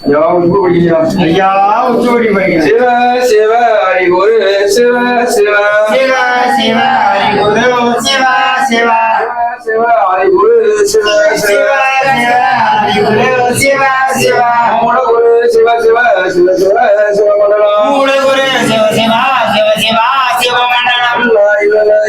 ஐயா உப்பு படிக்கிறா ஐயா உப்பு படி படிக்கிறேன் சிவ சிவ ஹரி குரு சிவ சிவ சிவ சிவ ஹரி குரு சிவ சிவ சிவ ஹரி குரு சிவ சிவ சிவ ஹரி குரு சிவ சிவ மூல குரு சிவ சிவ சிவ சிவ சிவ மண்டலம் மூல குரு சிவ சிவ சிவ சிவ சிவ மண்டலம் இல்ல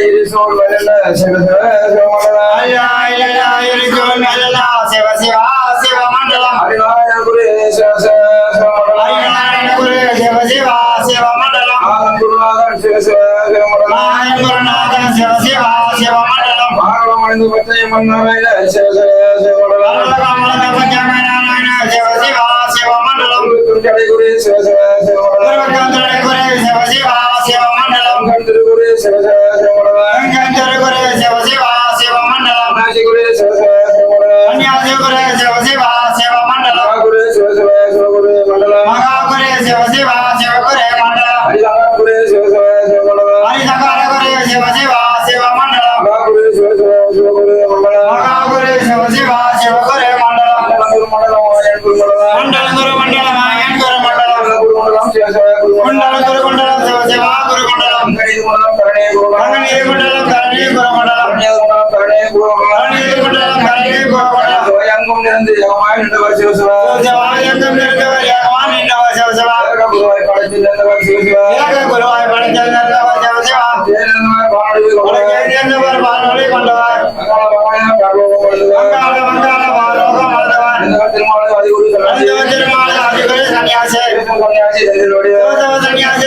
இரிசோல் வரல சிவ சிவ சிவ மண்டலம் ஐயா இல்ல இரிசோல் வரல சிவ சிவ சிவ மண்டலம் ஹரிநாராயண குரு சிவ சிவ சிவ மண்டலம் ஹரிநாராயண குரு சிவ சிவ சிவ மண்டலம் குருநாதன் சிவ சிவ சிவ மண்டலம் குருநாதன் சிவ சிவ சிவ மண்டலம் பாரவமணிந்து பச்சை மன்னாராயண சிவ சிவ சிவ மண்டலம் பாரவமணிந்து பச்சை மன்னாராயண சிவ சிவ சிவ மண்டலம் குருக்கடை குரு சிவ சிவ சிவ மண்டலம் குருக்கடை குரு சிவ சிவ சிவ மண்டலம் கந்தரு குரு சிவ சிவ சிவ மண்டலம் கந்தரு குரு சிவ சிவ சிவ மண்டலம் நாசி குரு சிவ சிவ சிவ மண்டலம் அன்யாசி குரு சிவ சிவ சிவ மண்டலம் குரு சிவ சிவ சிவ குரு மண்டலம் மகா குரு சிவ சிவ சிவ குரு மண்டலம் ஹரிசங்கர குரு சிவ சிவ சிவ மண்டலம் ஹரிசங்கர குரு சிவ சிவ சிவ மண்டலம் மகா குரு சிவ சிவ சிவ குரு மண்டலம் மகா குரு சிவ சிவ சிவ குரு மண்டலம் குரு மண்டலம் ஆயன் குரு மண்டலம் மண்டலம் குரு மண்டலம் ஆயன் குரு மண்டலம் குரு மண்டலம் சிவ சிவ குரு மண்டலம் குரு மண்டலம் சிவ சிவ குரு மண்டலம் கணி மண்டலம் கரணே குரு மண்டலம் மண்டலம் கரணே குரு மண்டலம் கரணே குரு மண்டலம் கரணே குரு மண்டலம் சோயங்கம் நிரந்து யகமாய் நின்றவர் சிவ சிவ சோயங்கம் நிரந்தவர் யகமாய் நின்றவர் சிவ சிவ குருவாய் படைத்து நின்றவர் சிவ சிவ குருவாய் படைத்து நின்றவர் சிவ சிவ தேர்ந்தவர் பாடொலி கொண்டவர் மங்காள மங்காள பாலோகம் வந்தவர் திருமாலை அதிகுரு திருமாலை அதிகுரு சன்னியாசி சன்னியாசி செந்தில் வடிவார் சன்னியாசி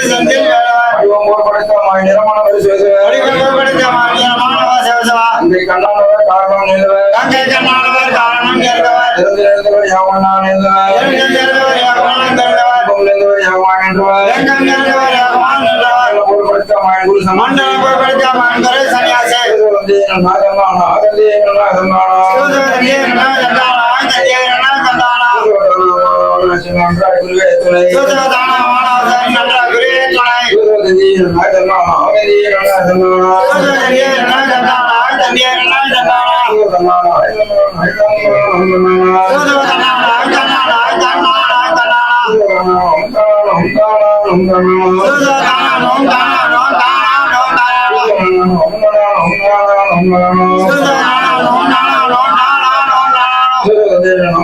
செந்தில் வடிவம் போர் படைத்தமாய் நிறமானவர் சிவ சிவ வடிவம் படைத்தமாய் நிறமானவர் சிவ சிவ அங்கை கண்ணானவர் காரணம் நேர்ந்தவர் அங்கை கண்ணானவர் காரணம் நேர்ந்தவர் இருந்தவர் யாவனா நேர்ந்தவர் இருந்தவர் யாவனா நேர்ந்தவர் பொங்கலந்தவர் யாவனா நேர்ந்தவர் எங்கம் நேர்ந்தவர் யாவனா நேர்ந்தவர் போர் படைத்தமாய் குரு சமண்டல போர் படைத்தமாய் குரு சன்னியாசி நாகம்மானா ஆகலே நாகம்மானா சிவதேவனே நாகம்மானா ஆகலே நாகம்மானா நன்றாய் குருவே துணை சிவதேவதான வானாசன் நன்றாய் குருவே துணை சிவதேவனே நாகம்மானா ஆகலே நாகம்மானா சிவதேவனே நாகம்மானா ஆகலே நாகம்மானா சிவதேவதான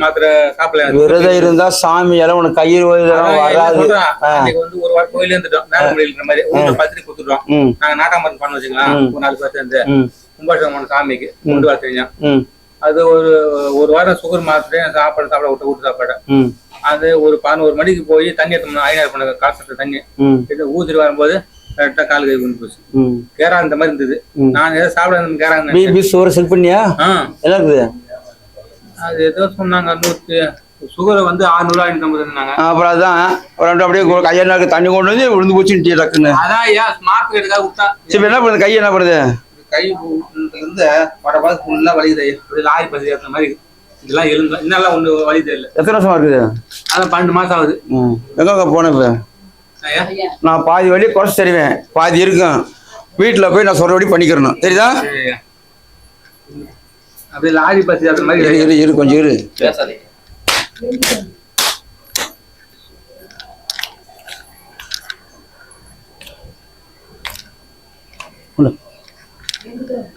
மாத்திரை சாப்பிடல. விரதம் இருந்தா சாமி எல்லாம் உனக்கு கையில் வராது. வந்து ஒரு வாரம் கோயில இருந்துட்டோம். மேல மாதிரி பத்திரி கொடுத்துட்டோம். நாங்க நாட்டா மருந்து பண்ண வச்சுக்கலாம். ஒரு 4 பேர் சேர்ந்து கும்பாபிஷேகம் சாமிக்கு கொண்டு வர தெரியும். அது ஒரு வாரம் சுகர் மாத்திரை சாப்பாடு விட்டு சாப்பாடு. அது ஒரு 11 மணிக்கு போய் தண்ணி எடுத்தோம்னா ஐநாறு பண்ண காசு தண்ணி ஊத்திட்டு வரும்போது கரெக்டா கால் கை கொண்டு போச்சு. கேரா இந்த மாதிரி இருந்தது. நான் ஏதோ சாப்பிட கேரா செல் பண்ணியா எல்லாம் இருக்குது. அது ஏதோ சொன்னாங்க சுகரை வந்து 600 550. அப்புறம் அதான் அப்படியே கையெல்லாம் தண்ணி கொண்டு வந்து விழுந்து போச்சு டக்குன்னு. அதான் ஸ்மார்ட் கேட்டுக்காக விட்டா. சரி என்ன பண்ணுது கை என்ன பண்ணுது? கை இருந்து வடபாது ஃபுல்லா வலிக்குது. லாரி பசி ஏற்ற மாதிரி இதெல்லாம் எழுந்து இன்னெல்லாம் ஒண்ணு வலி தெரியல. எத்தனை வருஷமா இருக்குது? அதான் 12 மாசம் ஆகுது. எங்க போனேன் இப்ப நான் பாதி வழி குறைச்சு தருவேன், பாதி இருக்கும் வீட்டுல போய் நான் சொல்றபடி பண்ணிக்கிறணும். தெரியுதா? அப்படியே லாரி பசி ஏற்ற மாதிரி இரு கொஞ்சம் இரு.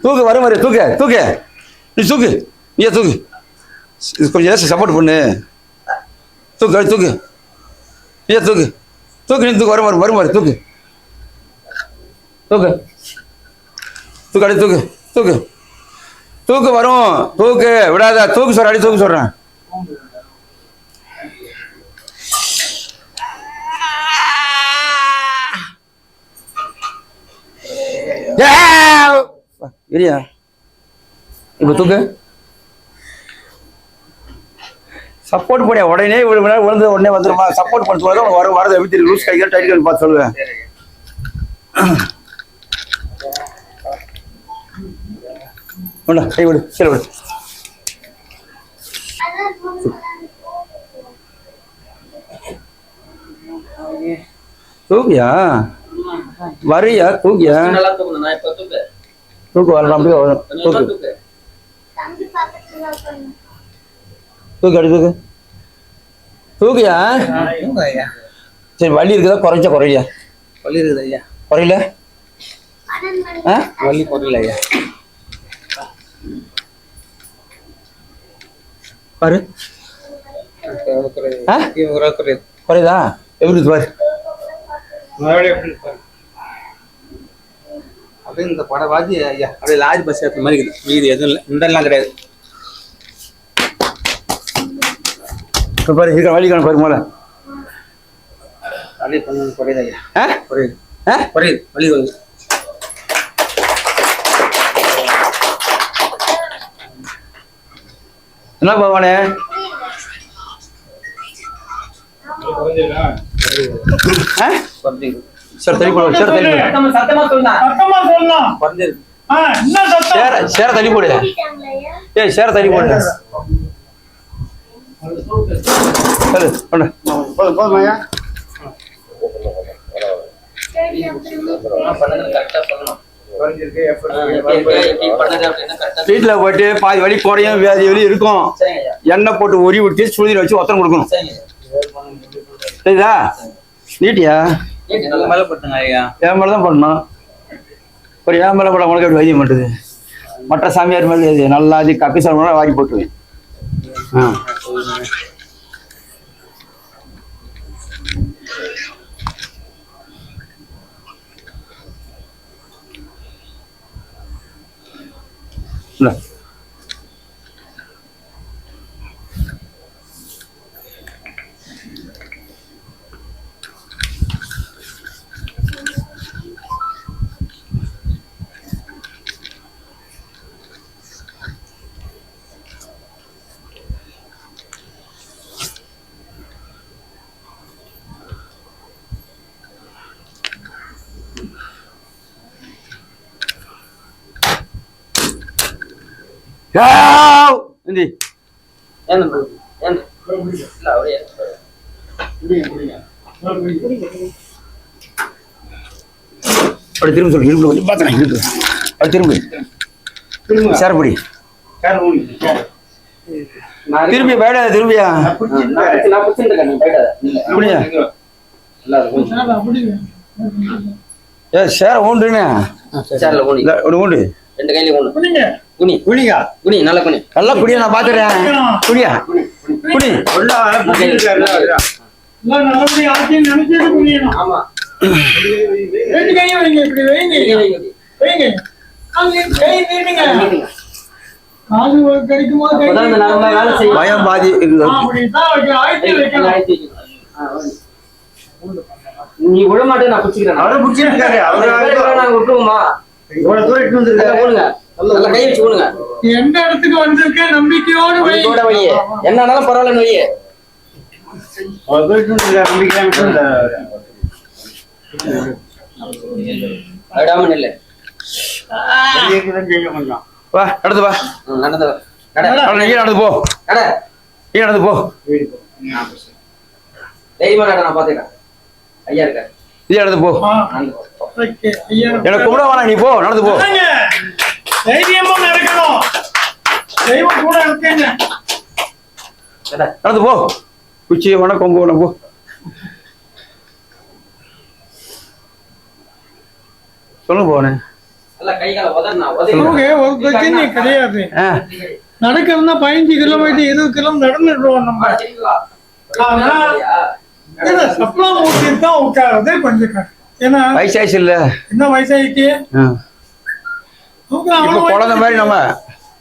தூக்கு வரும் மாதிரி தூக்கு தூக்கு நீ தூக்கு நீ தூக்கு கொஞ்சம் சப்போர்ட் பண்ணு. தூக்கு அடி தூக்கு நீ தூக்கு தூக்கு நீ தூக்கு வரும் மாதிரி தூக்கு தூக்கு தூக்கு அடி தூக்கு தூக்கு தூக்கு வரும் தூக்கு விடாத தூக்கு சொல்ற அடி தூக்கு சொல்றேன். இல்லையா இப்ப தூக்கு சப்போர்ட் பண்ணியா உடனே விழுந்து உடனே வந்துருமா? சப்போர்ட் பண்ண வரது எப்படி தெரியும்? லூஸ் கைகள் டைட் கைகள் பார்த்து சொல்லுவேன். கை விடு கீழே விடு. தூக்கியா வரியா தூக்கியா தூக்கு வரலாம் அப்படியே தூக்கு தூக்கு அடி தூக்கு தூக்கியா. சரி வலி இருக்குதா? குறையா? வலி இருக்குது ஐயா. குறையில வலி குறையில ஐயா. பாரு குறையுதா? எப்படி பாரு அப்படியே இந்த படவாதி ஐயா அப்படியே லாரி பஸ் ஏற்ற மாதிரி இருக்குது. வீடு எதுவும் இல்லை, இந்தெல்லாம் கிடையாது. பாரு இருக்க வலி காணும் பாரு. மேல வலி குறையுது ஐயா. குறையுது வலி வருது. என்ன பவானே சார் தள்ளி போடு சார் தள்ளி போடு சேர தள்ளி போடு. ஏய் சேர தள்ளி போடு. போதுமாயா? வீட்டுல போயிட்டு பாதி வலி குறையும் வியாதி வலி இருக்கும். எண்ணெய் போட்டு உரி விட்டு சுடுதீர் வச்சு ஒத்தனை கொடுக்கணும். சரிதா? நீட்டியா? என் மேலதான் பண்ணணும். ஒரு என் மேல போட உனக்கு எப்படி வைத்தியம் பண்ணுறது? மற்ற சாமியார் மேலே நல்லா கப்பி சாமி வாங்கி போட்டுருவேன். Ini. Ada tirum sul, hidup lu batang hidup. Ada tirum lu. Share budi. Tirum ya beda, tirum ya. Budi ya. Ya share ondu ni. Share ondu. Ondu. ரெண்டு கையில ஒண்ணு குனிங்க. குனி குனிங்க. குனி நல்ல குனி நல்லா குடியா, நான் பாத்துறேன். குடியா குடி. உள்ள புடிச்சிருக்காருல அவர்தான். எல்லாம் நல்லபடியா ஆச்சுன்னு நினைச்சிட்டு குனியணும். ஆமா ரெண்டு கையும் வைங்க, இப்படி வைங்க. வைங்க. கால் கை நீட்டுங்க. காது கிடைக்குமா கை அப்பதான் இந்த நரம்பு வேலை செய்யும். பயம் பாதி இருக்குது. அப்படிதான் வைக்க ஆயத்தி வைக்கணும். ஆயிரத்தி நீ விட மாட்டேன், நான் பிடிச்சிக்கிறேன். அவரை புடிச்சிருக்காரு. அவரு நாங்க விட்டுருவோமா? இவ்வளவு தூரம் இட்டு வந்திருக்காரு. போடுங்க, நல்லா கை வச்சு போடுங்க. எந்த இடத்துக்கு வந்திருக்க நம்பிக்கையோடு வை. கூட வையே, என்னன்னாலும் பரவாயில்லன்னு வையே. அவ்வளவு தூரம் இட்டு வந்திருக்காரு. நம்பிக்கையா விட்டு வந்தாரு அவரு. விடாம நில்லு. வெளியே இருக்குதுன்னு தெரியும் கொஞ்சம். வா நடந்து வா. நடந்து வா. நட நீ நடந்து போ. நட. நீ நடந்து போ. தைரியமா நட, நான் பாத்துக்கிறேன். ஐயா இருக்காரு. நீ நடந்து போ. நடந்து போ. ஓகே, ஐயா. எனக்கு கும்பிட வேணாம், நீ போ, நடந்து போ. வாங்க. தைரியமா நடக்கணும். தெய்வம் கூட இருக்கேங்க. நட. நடந்து போ. குச்சி வேணா கொம்பு வேணா போ. சொல்லுங்க போனே. நல்லா கை கால உதறனா, ஓகே, ஒரு பிரச்சனை கிடையாது. நடக்கிறதுனா 15 கிலோமீட்டர் 20 கிலோமீட்டர் நடந்துடுவோம் நம்ம. ஆனா ஏன்னா சப்ளா மூட்டி தான் உட்காரதே கொஞ்சம் கஷ்டம். ஏன்னா வயசாயிச்சு இல்ல. என்ன வயசாயிட்டு இப்ப குழந்தை மாதிரி நம்ம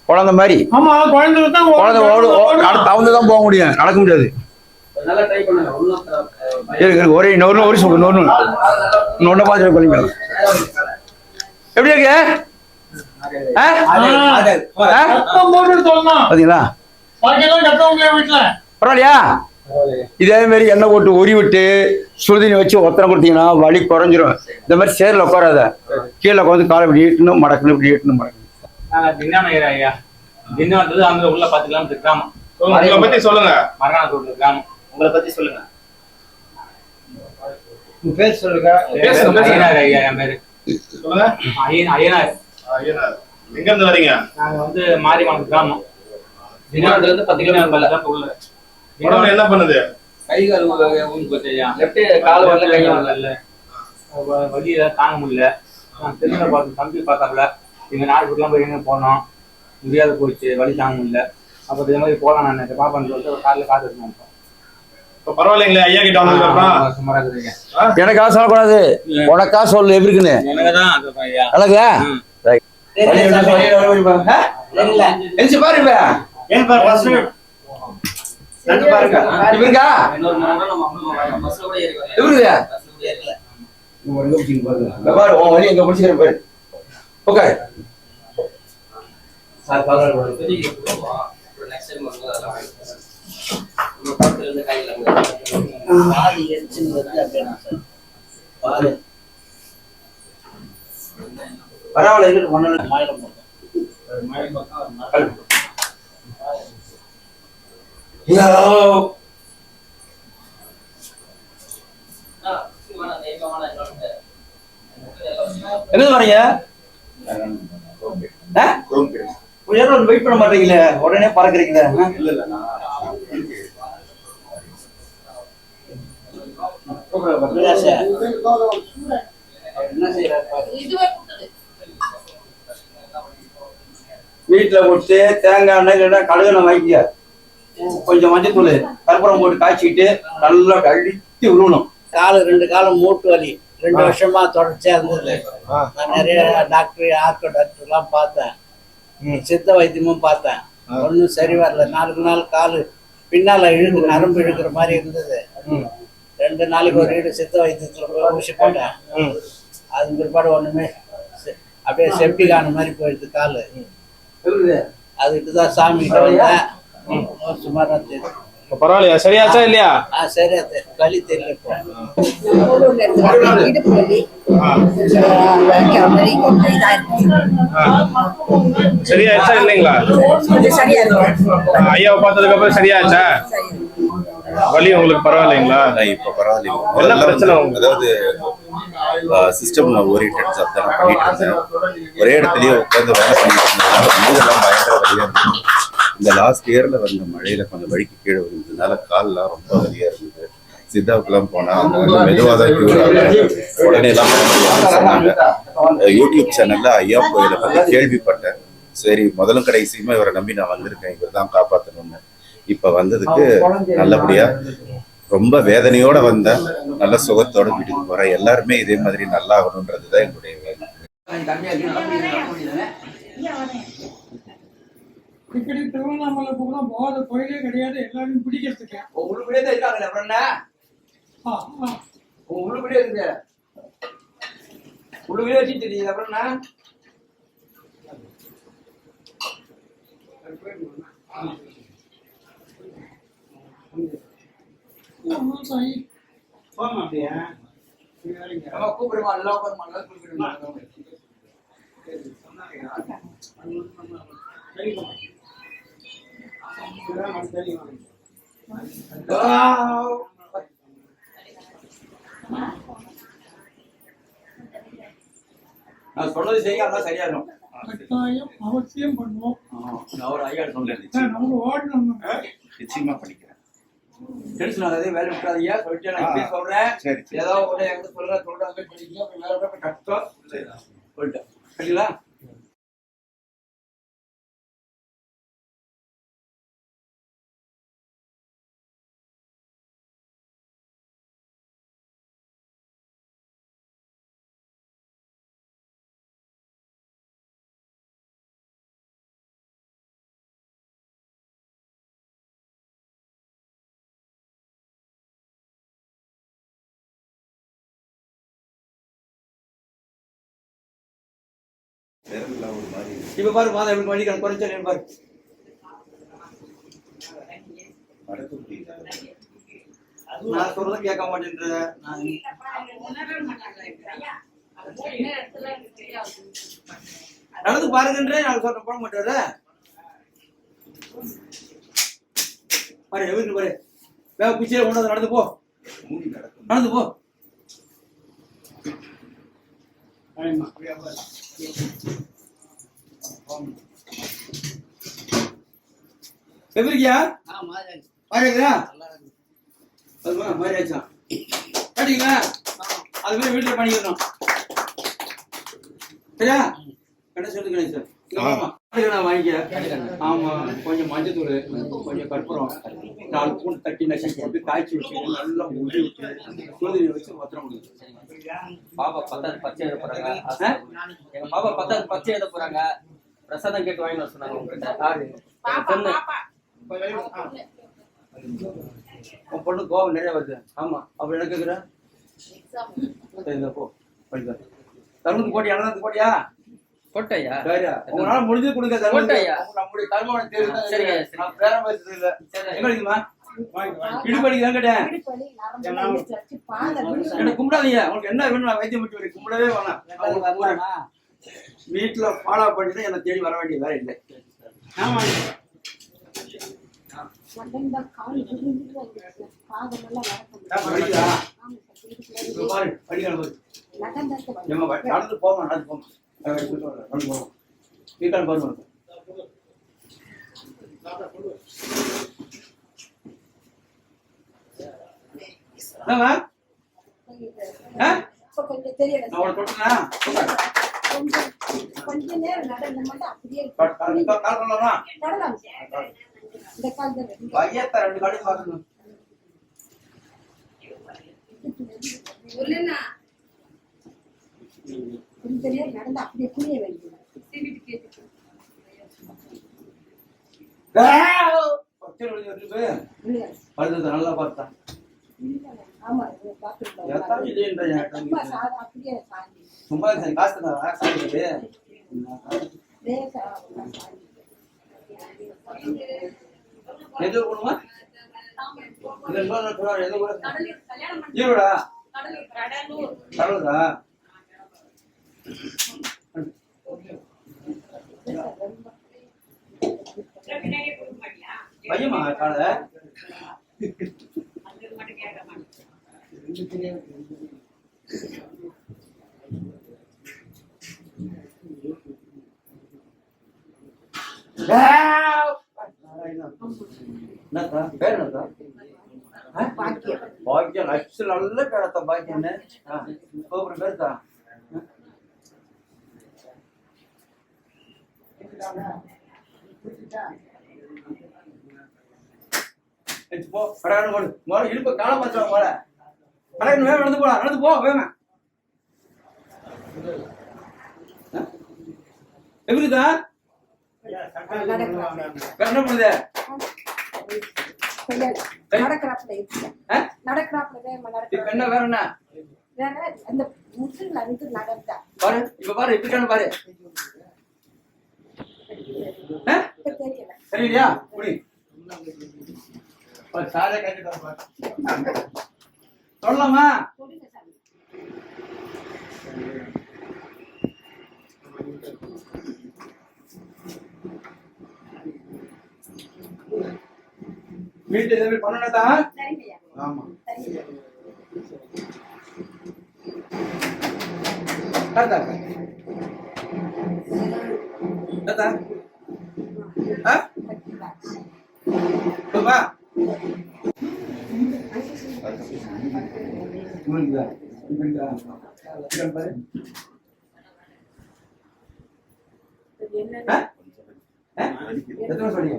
குழந்தை மாதிரி ஆமா, குழந்தை தான் குழந்தை தவந்து தான் போக முடியும், நடக்க முடியாது. நல்லா ட்ரை பண்ணுங்க. இருக்கு ஒரே இன்னொரு இன்னொன்னு பார்த்து பண்ணிக்கலாம். எப்படி இருக்கு? கட்டம் போட்டு சொல்லணும். பாத்தீங்களா? பாக்கியெல்லாம் கட்டவங்க வீட்டுல பரவாயில்லையா? இதே மாதிரி எண்ணெய் போட்டு உரி விட்டு சுடுதண்ணி வச்சு ஒத்தனை கொடுத்தீங்கன்னா வலி குறைஞ்சிரும். இந்த மாதிரி சேர்ல உட்காராத, கீழே உட்காந்து காலை இப்படி ஈட்டணும் மடக்கணும், இப்படி ஈட்டணும் மடக்கணும். தின்னாம ஐயா தின்னது அங்க உள்ள 10 கிலோமீட்டர் கிராமம். உங்களை பத்தி சொல்லுங்க. மரணாத்தூர் கிராமம். உங்களை பத்தி சொல்லுங்க. உங்க பேர் சொல்லுங்க. ஐயனார் ஐயா, என் பேரு சொல்லுங்க. ஐயனார். ஐயனார். எங்க இருந்து வரீங்க? நாங்க வந்து மாரிமலை கிராமம். தினத்துல இருந்து 10 கிலோமீட்டர் உள்ள உடம்பு என்ன பண்ணுது? கை கால் ஊன் போச்சு ஐயா. லெஃப்ட் கால் வரல, கை வரல. இல்ல வழியில தாங்க முடியல. நான் தெருல பார்த்து தம்பி பார்த்தாப்புல, இங்க நாடுக்குலாம் போய் எங்க போனோம், முடியாது போச்சு, வழி தாங்க முடியல. அப்ப இதே மாதிரி போலாம் நான் பாப்பான்னு சொல்லிட்டு காலைல காத்து இருக்கோம். இப்ப பரவாயில்லைங்களே, ஐயா கிட்ட வந்ததுக்கு சுமாரா இருக்குதுங்க. எனக்கா சொல்லக்கூடாது, உனக்கா சொல்லு எப்படி இருக்குன்னு. எனக்குதான் அது ஐயா. அழகா ஏன் பாரு ஃபர்ஸ்ட் நண்டு பாருங்க. இருக்கா இன்னொரு மணி நேரம் நம்ம பஸ்ல கூட ஏறி வரலாம். இருக்குதா? பஸ்ல கூட ஏறல. பாரு உன் வழி எங்க பிடிச்சிக்கிற பாரு. ஓகே சார் பாருங்க, ஒரு பெரிய போவோம். நெக்ஸ்ட் டைம் வரும்போது அதெல்லாம் வாங்கிக்கலாம். நம்ம பக்கத்துல இருந்து கையில பாதி எரிச்சுன்னு வருது அப்படின்னா சார் பாரு பரவாயில்ல, இருக்கு ஒண்ணு மாயிரம் போட்டோம். எங்க வரீங்க? வெயிட் பண்ண மாட்டீங்களே, உடனே பறக்குறீங்களே. வீட்டுல போட்டு தேங்காய் எண்ணெய் இல்லைன்னா கடுகு வாங்கிக்க, கொஞ்சம் மஞ்சத்தூள் கற்பூரம் போட்டு காய்ச்சிக்கிட்டு நல்லா அடித்து விழுவணும். ரெண்டு காலம் மூட்டு வலி 2 வருஷமா தொடர்ச்சியா இருந்தது. நான் நிறைய டாக்டர் ஆர்த்தோ டாக்டர் எல்லாம் பார்த்தேன், சித்த வைத்தியமும் பார்த்தேன். ஒன்றும் சரி வரல. 4 நாள் கால் பின்னால நரம்பு இழுக்கிற மாதிரி இருந்தது. 2 நாளைக்கு ஒரு வீடு சித்த வைத்தியத்துல ஊசி போட்டேன். அது பிற்பாடு ஒண்ணுமே அப்படியே செப்டிக் ஆன மாதிரி போயிடுது காலு. அதுக்கு தான் சாமி கிட்ட வந்தேன். சுமாரா தெரியும். பரவாயில்லையா? சரியாச்சா இல்லையா? சரி, வலி தெரியல. சரியாச்சா இல்லைங்களா? ஐயாவை பார்த்ததுக்கு அப்புறம் சரியாச்சா? வலி உங்களுக்கு பரவாயில்லைங்களா? இப்ப பரவாயில்ல. என்ன பிரச்சனை உங்களுக்கு? அதாவது சிஸ்டம் ஓரியன்டட் ஜாப் தான் பண்ணிட்டு இருந்தேன். ஒரே இடத்துலயே உட்காந்து வேலை பண்ணிட்டு இருந்ததுனால மூதெல்லாம் பயங்கர வலியா இருந்தது. இந்த லாஸ்ட் இயர்ல வந்த மழையில கொஞ்சம் வழிக்கு கீழே விழுந்ததுனால கால்லாம் ரொம்ப வலியா இருந்தது. சித்தாவுக்குலாம் போனா அவங்க மெதுவாக தான் கியூர் ஆகும், உடனே எல்லாம் சொன்னாங்க. யூடியூப் சேனல்ல ஐயா கோயிலை பத்தி கேள்விப்பட்டேன். சரி, முதலும் கடைசியுமா இவரை நம்பி நான் வந்திருக்கேன், இவர் தான் காப்பாற்றணும்னு. இப்ப வந்ததுக்கு நல்லபடியா ரொம்ப வேதனையோட வந்தேன், நல்ல சுகத்தோட வீட்டுக்கு போறேன். எல்லாருமே இதே மாதிரி நல்லா ஆகணும்ன்றதுதான் என்னுடைய வேலை. அடிக்கடி திருவண்ணாமலை போனா போகாத கோயிலே கிடையாது, எல்லாரும் பிடிக்கிறதுக்கு. உள்ளுபடியே தான் இருக்காங்க. அப்புறம் என்ன உள்ளுபடியே இருக்கு, உள்ளுபடியே வச்சு தெரியுது. அப்புறம் என்ன கூப்பிடுமா, எல்லாம் உட்காருமா, எல்லாம் கூப்பிடுமா. நான் சொன்னது செய்ய அதான் சரியா இருக்கும். கட்டாயம் அவசியம் பண்ணுவோம். அவர் ஐயா சொல்றேன், நமக்கு ஓடணும். நிச்சயமா பண்ணிக்கிறேன். டென்ஷன் ஆகாதே, வேலை விட்டுறாதீங்க. சொல்லிட்டு நான் இப்படி சொல்றேன். ஏதோ உடனே எங்க சொல்றாங்க பண்ணிக்க, வேலை கஷ்டம் சொல்லிட்டேன். சரிங்களா? ஒரு மாதிரி இப்ப பாரு மாதம் எப்படி பண்ணிக்கிறேன், குறைச்சல் பாரு. நடக்க முடியல. நான் சொல்றதும் கேட்க மாட்டேன்ற. நடந்து பாருங்கன்றே நான் சொல்ற போட மாட்டேற. பாரு எவ்வளவு பாரு, வேக குச்சியில கொண்டு வந்து நடந்து போ, நடந்து போ. எப்படியா பாருங்களா, மாதிரி ஆச்சா கேட்டீங்களா? அது மாதிரி வீட்டுல பண்ணிக்கணும். சரியா? கணேஷ் வந்து கணேஷ் வாங்கிக்க. ஆமா, கொஞ்சம் மஞ்சத்தூள், கொஞ்சம் கற்பூரம், 4 பூண்டு தட்டி நச்சு போட்டு காய்ச்சி வச்சு நல்லா உருளி விட்டு சுடுதண்ணி வச்சு பத்திரம் முடியும். பாப்பா 10வது பச்சை எழுத போறாங்க. எங்க பாப்பா 10வது பச்சை எழுத போறாங்க. பிரசாதம் கேட்டு வாங்கி வர சொன்னாங்க உங்ககிட்ட. உன் பொண்ணு கோவம் நிறைய வருது. ஆமா, அப்படி என்ன கேக்குற? போ படிக்க. தருமத்துக்கு போட்டியா? அண்ணனுக்கு போட்டியா? போட்டையா? உங்களால முடிஞ்சது கொடுங்க. போட்டையா? நம்முடைய தருமான தேர்வு. சரிங்க. நான் பேரம் பேசுறது இல்ல. எங்க இருக்குமா? இடுப்படிக்கு தான் கேட்டேன். என்ன கும்பிடாதீங்க, உங்களுக்கு என்ன வேணும் நான் வைத்தியம் பண்ணி வரேன். கும்பிடவே வேணாம். வீட்டுல ஃபாலோ பண்ணிட்டு என்ன தேடி வர வேண்டிய வேலை இல்லை. நடந்து போமா, நடந்து போமா, வீட்டால் பாருங்க. கொஞ்ச நேரம் நடந்து மட்டும் அப்படியே இந்த காலத்துல கொஞ்ச நேரம் நடந்து அப்படியே புரிய வேண்டியது. நல்லா பார்த்தா ஆமா, அப்படியே சும்மா காசு சாப்பிடுது. எது போடுமா? ஈரோடா? கடலூரா? பையமா காலை பாக்கியம் நல்ல பேரத்தா. பாக்கியம் பேருதா? போ படம் போடு மோட இழுப்ப கால மாற்ற போல படம் வேணும் நடந்து போடா நடந்து போ வேணா எப்படிதான் என்ன பண்ணுது நடக்கிறாப்புல நடக்கிறாப்புல இப்ப என்ன வேற என்ன வேற அந்த முற்றுல இருந்து நடந்தா பாரு இப்ப பாரு இப்படிக்கான பாரு தெரியல சரியா புடி சாரே கேட்டுட்டா சொல்லலாமா சொல்லுங்க சாமி வீட்டு எதுவுமே பண்ணதான் சரிங்கய்யா ஆமா சரிங்க தாத்தா தாத்தா ஆ பாப்பா இவனுக்கு இவனுக்கு பாரு என்ன எத்தனை சொன்னீங்க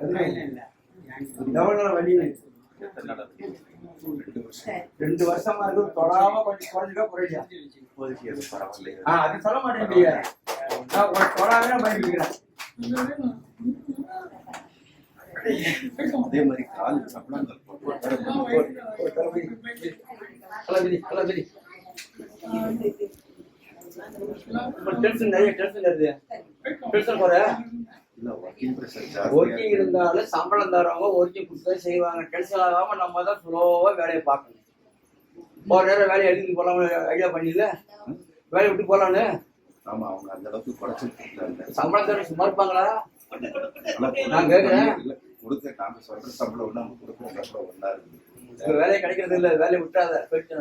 எத்தனை இல்ல எவ்வளவு வழி 2 வருஷமா இருக்கு தொடாம கொஞ்சம் குறைஞ்சுக்கா குறைஞ்சா இப்போதைக்கு அது பரவாயில்லை. அது சொல்ல மாட்டேன் நான் தொடாம பயந்துக்கிறேன் அதே மாதிரி கால் சப்பளங்கள் டென்ஷன் நிறைய டென்ஷன் வருது டென்ஷன் போற ஒர்க்கிங் இருந்தாலும் சம்பளம் தரவங்க ஒர்க்கிங் கொடுத்து செய்வாங்க டென்ஷன் ஆகாம நம்ம தான் ஸ்லோவா வேலையை பார்க்கணும் ஒரு நேரம் வேலையை எழுதி போலாம் ஐடியா பண்ணில வேலையை விட்டு போலான்னு ஆமா அவங்க அந்த அளவுக்கு குறைச்சிருக்காங்க. சம்பளம் தர சும்மா இருப்பாங்களா நான் கேக்குறேன் கொடுக்க நாம சொல்ற சம்பளம் ஒண்ணு நம்ம கொடுக்குற சம்பளம் ஒண்ணா இருக்கு. இப்ப வேலையை கிடைக்கிறது இல்ல வேலையை விட்டாத போயிட்டு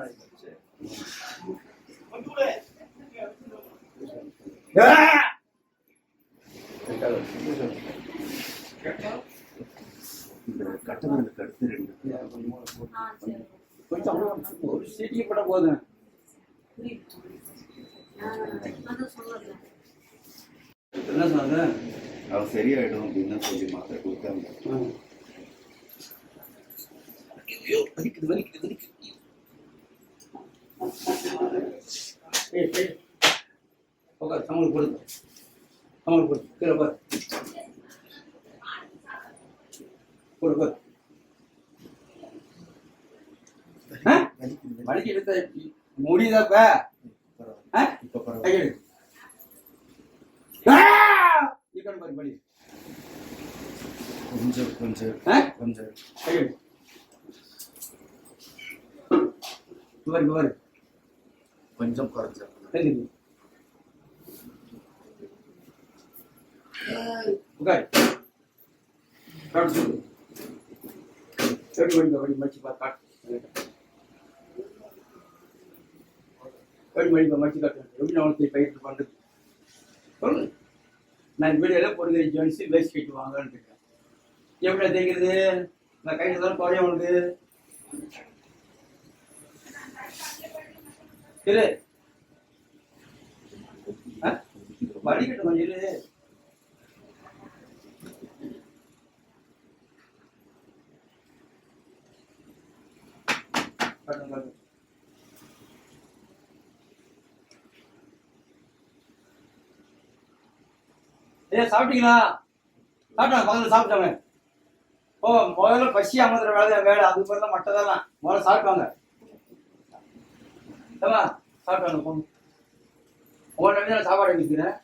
இந்த கட்டணங்களுக்கு அடுத்து 2 கொஞ்சம் ஒரு சீட்டிங் போட போதும் என்ன சொன்னாங்க அவன் சரியாயிடும் அப்படின்னு சொல்லி மாத்திரை கொடுத்தாங்க. சமூகம் கொடுத்து சமூகம் கொடுத்து கீழே பாரு கொடு பாரு வலிக்கு எடுத்த முடியுதாப்ப இப்ப பரவாயில்ல. பாரு பலி கொஞ்சம் கொஞ்சம் கொஞ்சம் பாரு கொஞ்சம் குறைஞ்ச உட்காரு எப்படி வண்டி மடிச்சு பார்த்து மடிச்சு காட்டு எப்படி அவனுக்கு பயிற்சி பண்றது சொல்லு நான் வீடியோல போடுகிற ஜென்ஸ் வேஸ்ட் கட்டி வாங்கன்னு இருக்கேன் எப்படி தைக்கிறது நான் கையில் தான் குறைய உனக்கு இரு வடிக்கட்டும் கொஞ்சம் இரு சாப்பிட்டீங்களா சாப்பிட்டாங்க முதல்ல சாப்பிட்டாங்க ஓ முதல்ல பசி அமர்த்துற வேலை அதுக்கு பிறகு தான் மட்டதெல்லாம் முதல்ல சாப்பிட்டாங்க சாப்பிட்டாங்க போங்க உங்கள்கிட்ட நான் சாப்பாடு நிற்கிறேன்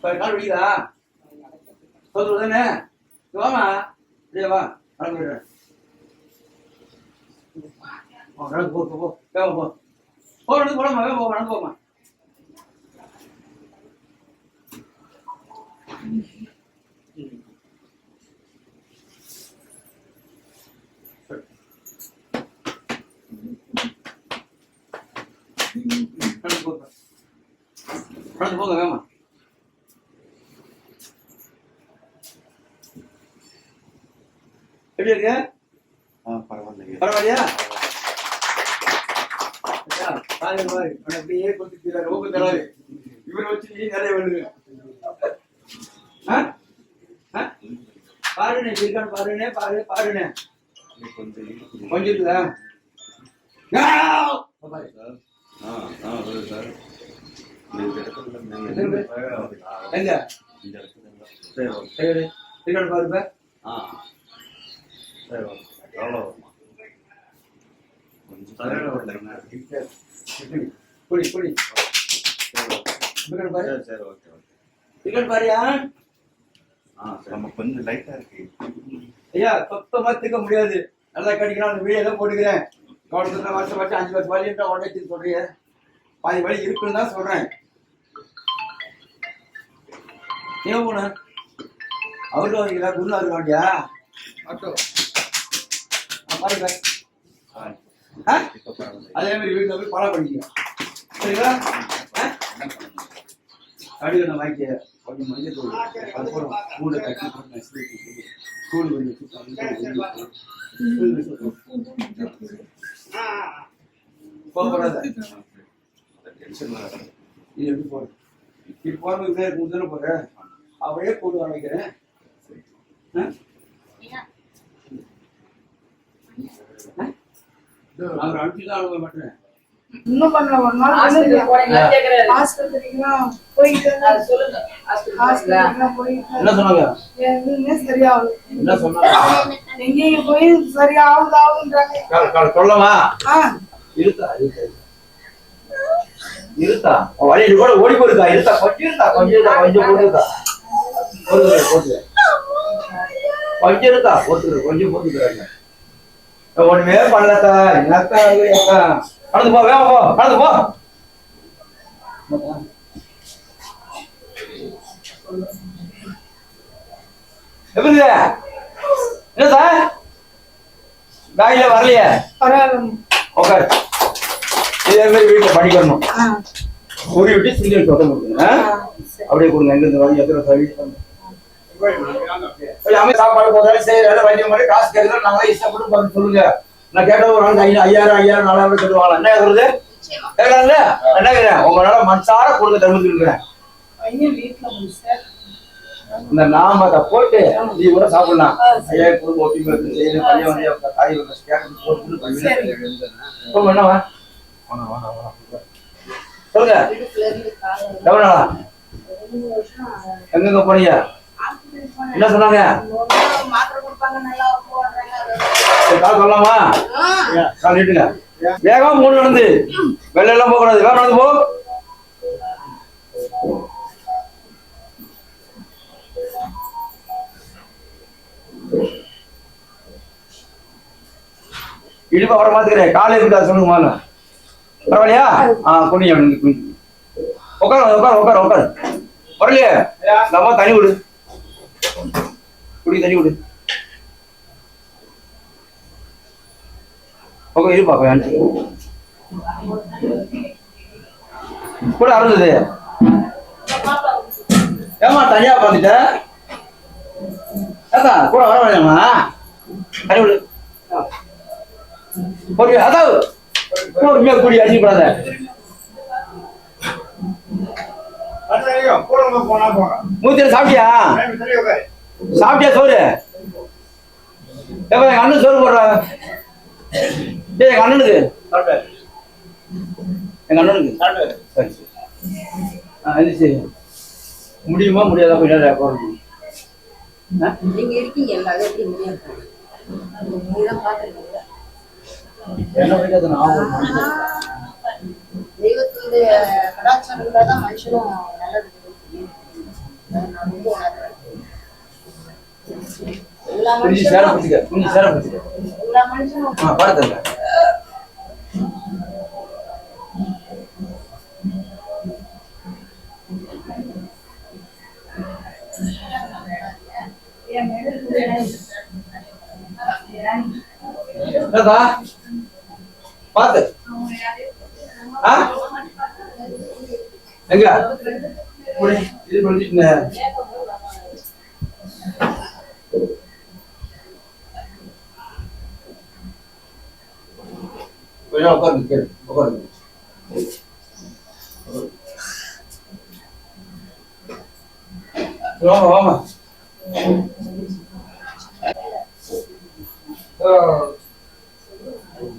கால் பிடிக்குதா சொல்றது தானே வாமா இல்லையா வா நடந்து நடந்து போ வேகமா போ நடந்து போலாமா வேகமா போ நடந்து போமா நடந்து போங்க வேகமா எப்படி இருக்கு பரவாயில்லையா பரவாயில்லையா அப்படியே கொடுத்துருக்காரு இவரை வச்சு நிறைய வேணுங்க பாருண்ணே இருக்கான்னு பாருண்ணே பாருண்ணே கொஞ்சம் கொஞ்சம் இருக்குதா சார் எங்க சரி இருக்கான்னு பாருப்ப புடி புடி பாரியா நம்ம கொஞ்சம் லைட்டா இருக்கு ஐயா சொத்தமா திக்க முடியாது நல்லா கடிக்கணும் அந்த வீடியோ எல்லாம் போட்டுக்கிறேன் கவனத்துல வருஷம் 5 வலி உடனே சொல்றீங்க பாதி வலி இருக்குன்னு தான் சொல்றேன் ஏன் போன அவர்கிட்ட வரீங்களா குருநாள் இருக்க வேண்டியா பாருங்க அதே மாதிரி வீட்டுல போய் பழம் பண்ணிக்க சரிங்களா அடிக்கணும் வாங்கிக்க கொஞ்சம் மஞ்சள் தூள் அதுக்கப்புறம் மூளை கட்டி தூள் போகக்கூடாது இது எப்படி போற இது போறது தானே போற அவளே போட்டு வாங்கிக்கிறேன் அவர் அனுப்பிச்சுதான் அவங்க மாட்டேன் இன்னும் பண்ணல ஒரு நாள் ஆஸ்பத்திரிக்குலாம் போயிட்டு என்ன சொன்னாங்க எதுவுமே சரியாகுது என்ன சொன்னாங்க எங்கேயும் போய் சரியாகுதாகுன்றாங்க சொல்லமா இருத்தா வழியில கூட ஓடி போயிருக்கா இருத்தா கொஞ்சம் போட்டுருக்கா கொஞ்சம் இருக்கா போட்டுக்கிறாங்க ஒண்ணுமே பண்ணலக்கா என்னக்கா கடந்து போ வேக போ கடந்து போ எப்படி என்ன சார் பேக்ல வரலையே உட்காரு இதே மாதிரி வீட்டுல படிக்கணும் ஒரு விட்டு சிங்கிள் சொத்தம் கொடுங்க அப்படியே கொடுங்க எங்க இருந்து வரும் எத்தனை சாப்பாடு போதாலும் சரி வைத்தியம் மாதிரி காசு கேட்கறோம் நாங்களே இஷ்டப்பட்டு பார்த்து சொல்லுங்க நான் கேட்ட ஒரு நாளைக்கு 5000 4000 சொல்லுவாங்களா என்ன கேட்கறது கேட்கறாங்கல்ல என்ன கேட்கிறேன் உங்களால மனசார கொடுங்க தருமத்துக்கு இருக்கிறேன் இந்த நாமத்தை போட்டு நீ கூட சாப்பிடலாம் ஐயா குடும்பம் ஒட்டி பையன் வந்து தாய் போட்டு என்னவா சொல்லுங்க எவ்வளோ எங்கெங்க போனீங்க என்ன சொன்னாங்க கால் சொல்லலாமா கால் நீட்டுங்க வேகம் மூணு நடந்து வெள்ளை எல்லாம் போக கூடாது வேகம் நடந்து போ இடுப்பா வர மாத்துக்கிறேன் காலை இருக்கா சொல்லுங்க மால பரவாயில்லையா குனிங்க உட்காரு வரலையே நம்ம தண்ணி விடு குடி தண்ணி விடு ஓகே இருப்பா கூட அறந்தது ஏமா தனியா பார்த்துட்ட கூட வர வேண்டாமா தண்ணி விடு ஓகே அதாவது குடி அடிக்கப்படாத மூத்திர சாப்பிட்டியா சோறு எங்க அண்ணன் சோறு போடுறாங்க எங்க அண்ணனுக்கு சரி சரி முடியுமா முடியாதா கொஞ்ச நேரம் போறது என்ன முடியாது தெய்வத்துடைய கலாச்சாரம்தான் மனுஷனும் நல்லது எல்லா மனுஷனும் பாருங்க பாத்து எங்க இது பண்ணிட்டு உட்காருங்க வாமா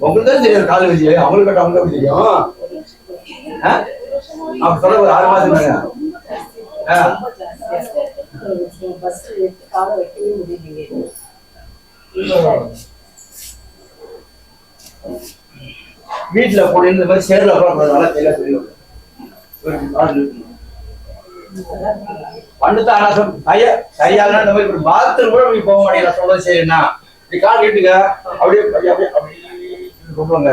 உங்களுக்கு தான் தெரியும் கால் வச்சு அவங்களுக்கு கட்ட அவங்க எப்படி தெரியும் அப்ப சொல்ல ஒரு 6 மாசம் வீட்டுல போன இந்த மாதிரி சேர்ல போறதுனால தெரியல தெரியும் வந்துட்டு ஆனா சரியாக இந்த மாதிரி பாத்ரூம் கூட போய் போக மாட்டேங்க சொல்றது சரிண்ணா இப்படி கால் நீட்டுங்க அப்படியே அப்படியே அப்படி கூப்பிடுங்க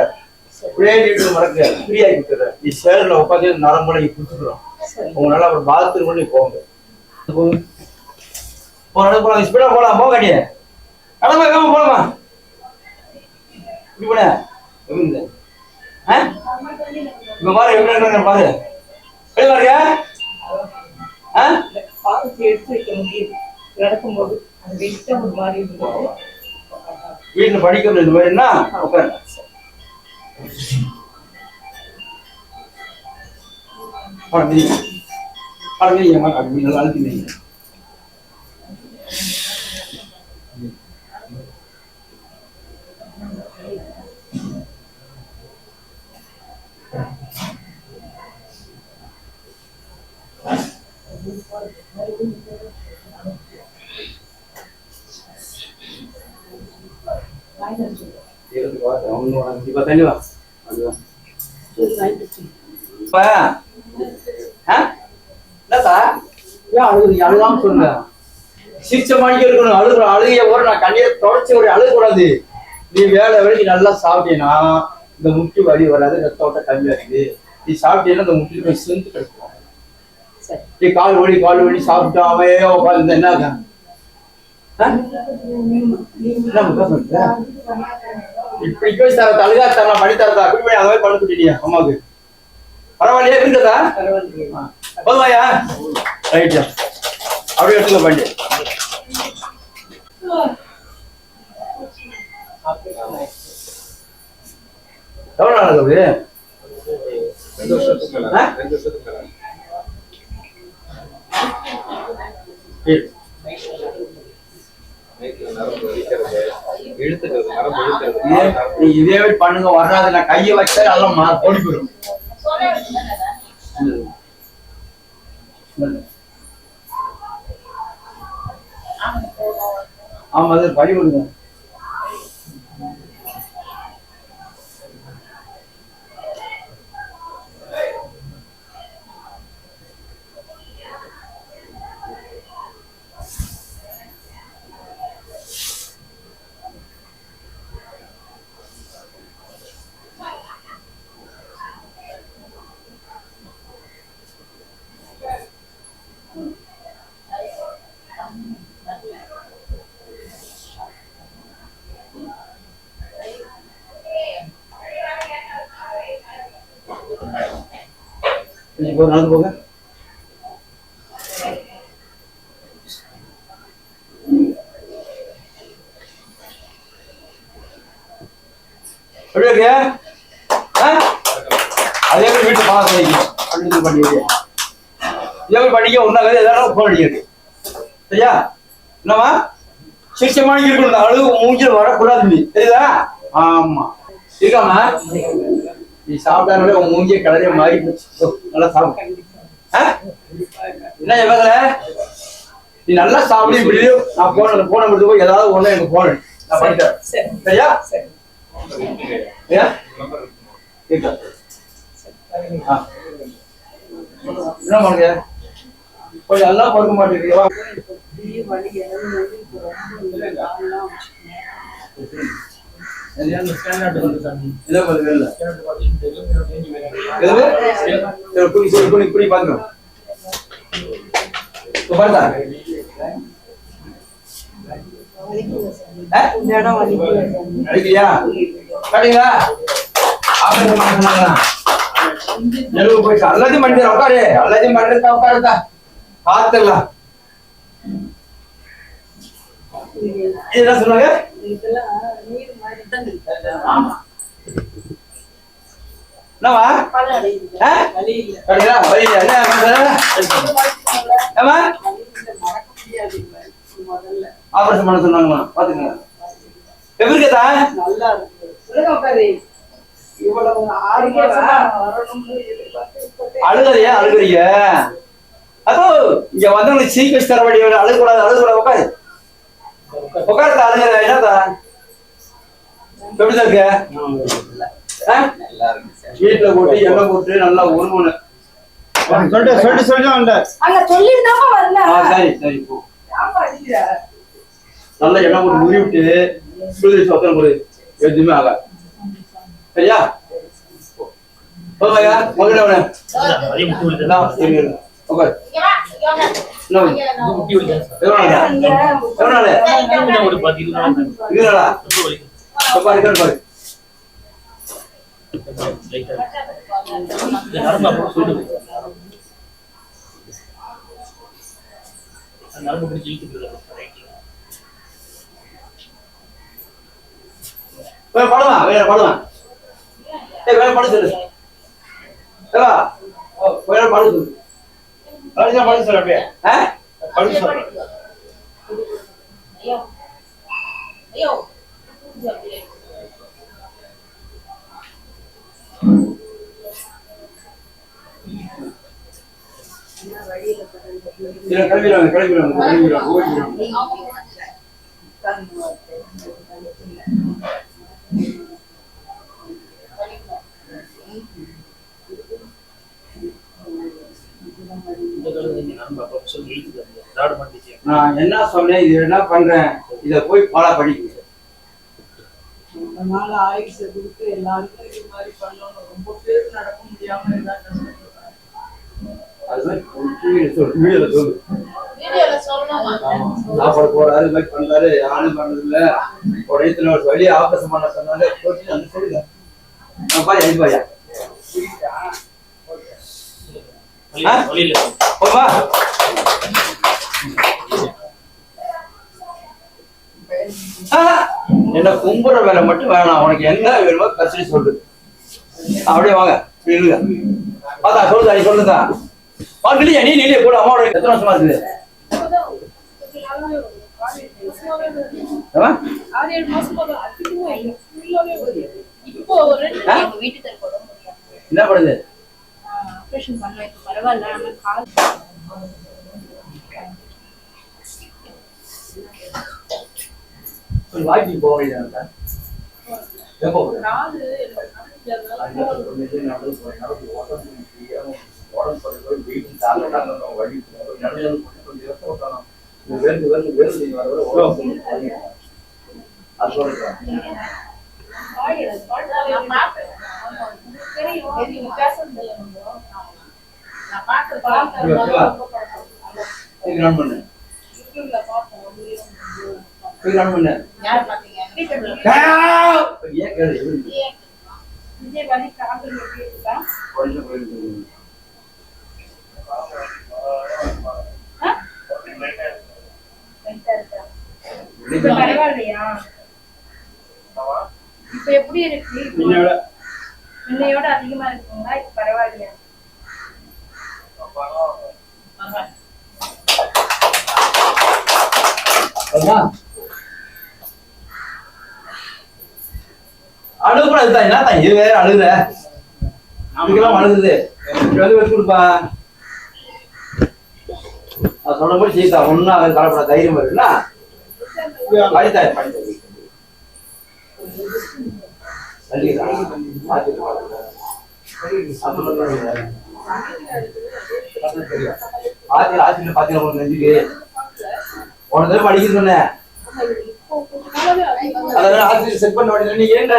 அப்படியே நீட்டு மறக்க ஃப்ரீ ஆகி கொடுத்துற நீ சேர்ல உட்காந்து நரம்புல நீ குடிச்சுக்கிறோம் உங்களால அப்புறம் பாத்ரூம் கூட நீ போங்க போலாம் ஸ்பீடா போலாம் போக கட்டிய கடமை வேகமா போலாமா இப்படி போன இப்ப பாரு எப்படி பாரு எப்படி பாருங்க வீட்டுல படிக்கிறது இந்த மாதிரின்னா உட்காரு நல்லா அழுத்தி அழுகாம சொல்லுங்க சிரிச்ச மாணிக்க இருக்கணும் அழுகுற அழுகைய போற நான் கண்ணீரை தொடச்சி ஒரு அழுகக்கூடாது நீ வேலை வரைக்கும் நல்லா சாப்பிட்டீங்கன்னா இந்த முட்டி வலி வராது ரத்த ஓட்டம் கம்மியா இருக்குது நீ சாப்பிட்டீங்கன்னா இந்த முட்டி போய் சேர்ந்து கிடைக்கும் நீ கால் வலி சாப்பிட்டாவே உட்காந்து என்ன இப்படி போய் தர அழுகா தரலாம் பண்ணி தரதா அப்படி போய் அதை பண்ண கொடுத்தியா அம்மாவுக்கு பரவாயில்லையா இருக்குதா போதுமாயா ரைட்யா அப்படியே எடுத்துக்க பண்ணி எவ்வளவு நாள் ஆகுது 2 வருஷத்துக்கு மேல 2 வருஷத்துக்கு மேல இதே பண்ணுங்க வராது நான் கையை வச்சா நல்லா ஓடி போயிடும் ஆமா அது படி கொடுங்க நடந்து போங்க அதே மாதிரி வீட்டு பாஸ் படிக்க ஒன்னாக ஏதாவது போன் அடிக்கிறது சரியா என்னமா சிரிச்சமான இருக்கணும் அழுகு மூஞ்சில் வரக்கூடாது நீ தெரியுதா ஆமா இருக்காமா நீ சாப்பிட்டாலே உன் மூஞ்சிய கலரைய மாறி நல்லா சாப்பிடு என்ன எவ்வளவு நீ நல்லா சாப்பிடு இப்படி நான் போன கொடுத்து போய் ஏதாவது ஒண்ணு எனக்கு போன நான் பண்ணிட்டேன் சரியா என்ன பண்ணுங்க கொஞ்சம் எல்லாம் கொடுக்க மாட்டேங்கிறீங்களா எல்லாத்தையும் பண்ணி உட்காரு எல்லாத்தையும் பண்றதா உட்காருதா பாத்துக்கலாம் என்ன சொன்னாங்க என்னவா ஆபரேஷன் பண்ண சொன்னாங்களா பாத்துக்கங்க எப்படி இருக்கா? நல்லா இருக்கு. இவ்வளவு ஆரோக்கியமா வரணும்னு எதிர்பார்த்து அழுகறியா? அழுகுறீங்க? அதோ இங்க வந்தவங்களுக்கு சீக் வச்சு தர வேண்டிய அழுகக்கூடாது, அழுகக்கூடாது. உட்காரு உட்காருதா, அழுகுற என்னதா? எப்படிதான் இருக்க? வீட்டுல போட்டு எண்ணெய் போட்டு நல்லா உருவணும். அங்க சொல்லிருந்தாமா வரல. சரி சரி போ. நல்லா எண்ணெய் போட்டு உருவி விட்டு சுடுதண்ணி சொத்தம் போடு, எதுவுமே ஆகாது. சரியா? போகையா முதல்ல உடனே உட்காரு. படுவா வேற படுவா. வேற படு சொல்லு. வேற படு சொல்லு. படு சொல்லு அப்படியே. படு சொல்லு. கிளம்பிடுவாங்க. நான் என்ன சொன்னேன், இது என்ன பண்றேன், இத போய் பாலா படிக்க. ரொம்ப நாள் ஆயுசு கொடுத்து எல்லாருக்கும் இது மாதிரி பண்ணணும். ரொம்ப பேர் நடக்க முடியாம சாப்பாடு போறாரு, இது மாதிரி பண்றாரு, யாரும் பண்றது இல்ல. உடனே ஒரு வழி ஆபரேஷன் பண்ண சொன்னாங்க. சொல்லுங்க பாரு, அனுப்பாயா என்ன கும்புற வேலை மட்டும் வேணாம். உனக்கு என்ன வேணுமோ கஷ்டி சொல்லு. அப்படியே வாங்க இல்லைங்க. பார்த்தா சொல்லுதா, நீ சொல்லுதா இல்லையா? நீ இல்லையே கூட அம்மாவோட எத்தனை வருஷமா இருக்குது? என்ன பண்ணுது? வாக்கி போக வேண்டியதா? பரவாயில்லையா? இப்ப எப்படி இருக்கு? முன்னையோட அதிகமா இருக்குங்களா? இப்ப பரவாயில்லையா? அழுகக்கூடாது. என்ன இது வேற அழுகுற? நமக்கெல்லாம் அழுகுது. வச்சு கொடுப்பா. நான் சொல்ற மாதிரி சீதா ஒன்னும் அவன் கலப்பட தைரியம் வருதுன்னா படித்தாரு. ஆசிரியர் பாத்தீங்கன்னா நெஞ்சுக்கு உன தடவை படிக்க சொன்னேன். அதனால ஆசிரியர் செட் பண்ண வேண்டிய நீ ஏன்ற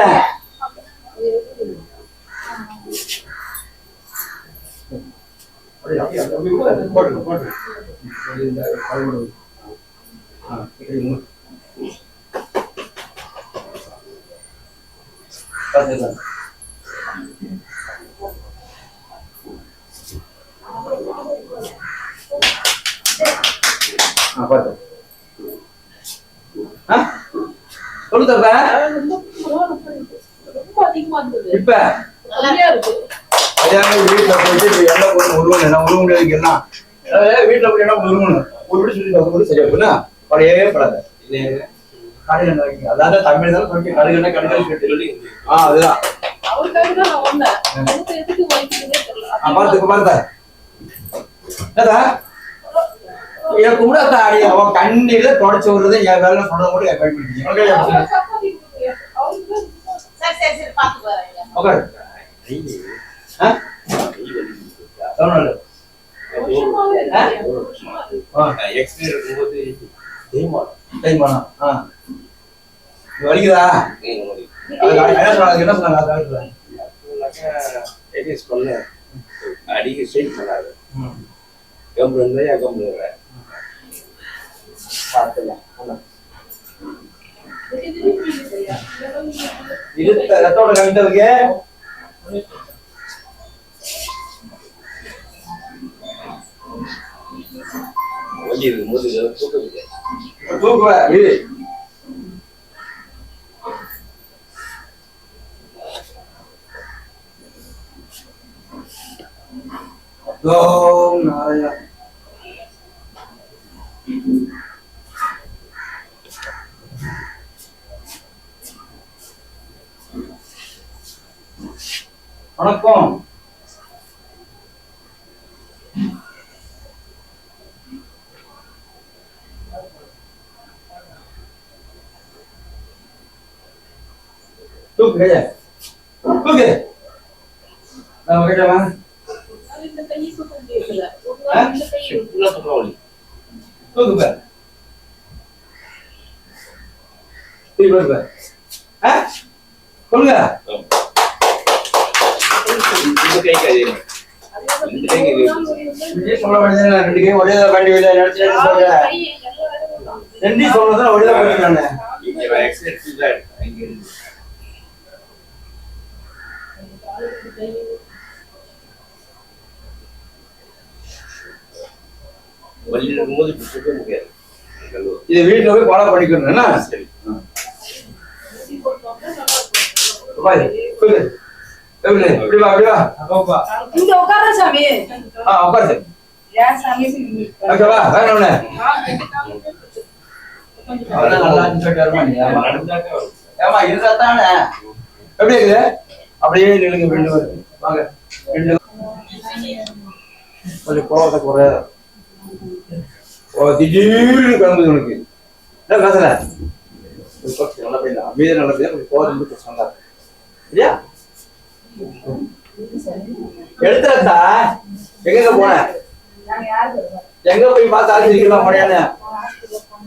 இப்ப வீட்டுல போயிட்டு எல்லாம் உருவம் எல்லாம் உருவ முடியாது. எல்லாம் வீட்டுல போய் என்ன உருவணும் ஒரு சொல்லி சரியா போனா பழையவே படாத. கடுகு வைக்க அதாவது தமிழ் தான் கொஞ்சம் கடுகுன்னா கடுகு கட்டு அதுதான் அவருக்காக தான் நான் வந்தேன். எனக்கு எதுக்கு வைக்கிறதே தெரியல. பார்த்தா என்னதா என் கூட தாடி அவன் கண்ணில தொடச்சு விடுறது என் வேலை சொல்றத கூட என் பயன்படுத்தி சரி பாத்து வரேன். ஓகே வலிக்குதா என்ன சொன்னாங்க அடிக்க ஸ்ட்ரெயின் பண்ணாரு கம்பு இருந்தா கம்பு ரத்தோட கவிட்டதுக்கு வலி இருக்கும்போது தூக்குவ இது ஓம் நாராயண வணக்கம் தூக்கு தூக்கு நம்ம கிட்ட வாங்க இந்த கையை தூக்க முடியல. இந்த கையை தூக்கு பாரு சொல்லுங்க சொல்ல வேண்டியது ரெண்டு கை ஒரே வண்டி ரெண்டு சொல்றதுதான் ஒரே பண்ணிட்டாங்க வலி இருக்கும்போது முடியாது இது வீட்டுல போய் ஃபாலோ பண்ணிக்கணும் சரி இங்க உட்கார சாமி. உட்காரு ஏன் சாமி ஓகேவா வேணும் ஏமா இருந்தாத்தானே எப்படி இருக்குது அப்படியே நிலுங்க ரெண்டு வாங்க ரெண்டு கொஞ்சம் கோவத்தை குறை திடீர்னு கிளம்புது உனக்கு என்ன பேசல நல்ல பையன் அமைதியா நல்ல பையன் கொஞ்சம் கோவத்தை சொன்னார் சரியா எடுத்துறா எங்க போன எங்க போய் பார்த்து ஆச்சரிக்கலாம் முடியாது